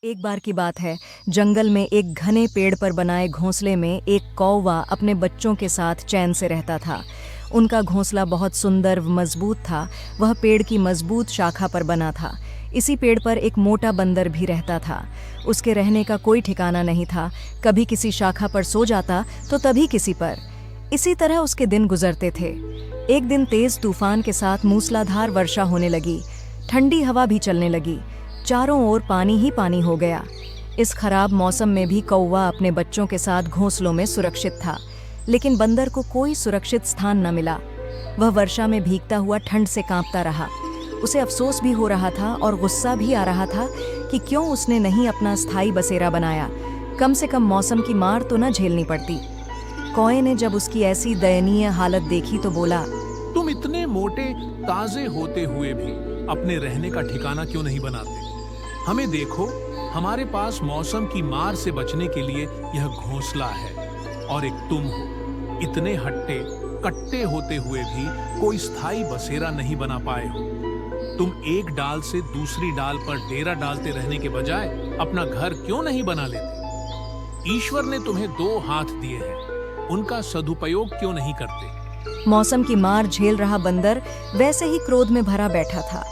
एक बार की बात है, जंगल में एक घने पेड़ पर बनाए घोंसले में एक कौवा अपने बच्चों के साथ चैन से रहता था। उनका घोंसला बहुत सुंदर व मजबूत था। वह पेड़ की मजबूत शाखा पर बना था। इसी पेड़ पर एक मोटा बंदर भी रहता था। उसके रहने का कोई ठिकाना नहीं था। कभी किसी शाखा पर सो जाता तो तभी किसी पर। इसी तरह उसके दिन गुजरते थे। एक दिन तेज तूफान के साथ मूसलाधार वर्षा होने लगी। ठंडी हवा भी चलने लगी। चारों ओर पानी ही पानी हो गया। इस खराब मौसम में भी कौवा अपने बच्चों के साथ घोंसलों में सुरक्षित था, लेकिन बंदर को कोई सुरक्षित स्थान न मिला। वह वर्षा में भीगता हुआ ठंड से कांपता रहा। उसे अफसोस भी हो रहा था और गुस्सा भी आ रहा था कि क्यों उसने नहीं अपना स्थायी बसेरा बनाया। कम से कम मौसम की मार तो न झेलनी पड़ती। कौए ने जब उसकी ऐसी दयनीय हालत देखी तो बोला, तुम इतने मोटे ताजे होते हुए भी अपने रहने का ठिकाना क्यों नहीं बनाते? हमें देखो, हमारे पास मौसम की मार से बचने के लिए यह घोंसला है, और एक तुम हो। इतने हट्टे कट्टे होते हुए भी कोई स्थायी बसेरा नहीं बना पाए हो। तुम एक डाल से दूसरी डाल पर डेरा डालते रहने के बजाय अपना घर क्यों नहीं बना लेते? ईश्वर ने तुम्हें दो हाथ दिए हैं, उनका सदुपयोग क्यों नहीं करते? मौसम की मार झेल रहा बंदर वैसे ही क्रोध में भरा बैठा था।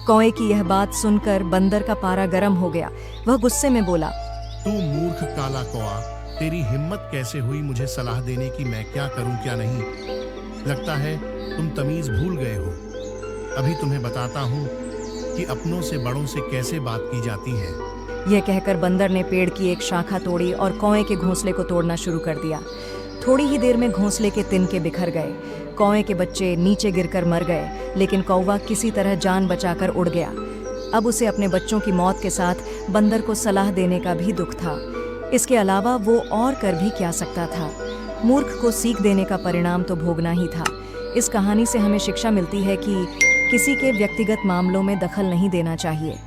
कौए की यह बात सुनकर बंदर का पारा गर्म हो गया। वह गुस्से में बोला, तू मूर्ख काला कौआ, तेरी हिम्मत कैसे हुई मुझे सलाह देने की मैं क्या करूं क्या नहीं? लगता है तुम तमीज भूल गए हो। अभी तुम्हें बताता हूं कि अपनों से बड़ों से कैसे बात की जाती है। यह कहकर बंदर ने पेड़ की एक शाखा तोड़ी और कौए के घोंसले को तोड़ना शुरू कर दिया। थोड़ी ही देर में घोंसले के तिनके बिखर गए। कौए के बच्चे नीचे गिरकर मर गए, लेकिन कौवा किसी तरह जान बचाकर उड़ गया। अब उसे अपने बच्चों की मौत के साथ बंदर को सलाह देने का भी दुख था। इसके अलावा वो और कर भी क्या सकता था? मूर्ख को सीख देने का परिणाम तो भोगना ही था। इस कहानी से हमें शिक्षा मिलती है कि किसी के व्यक्तिगत मामलों में दखल नहीं देना चाहिए।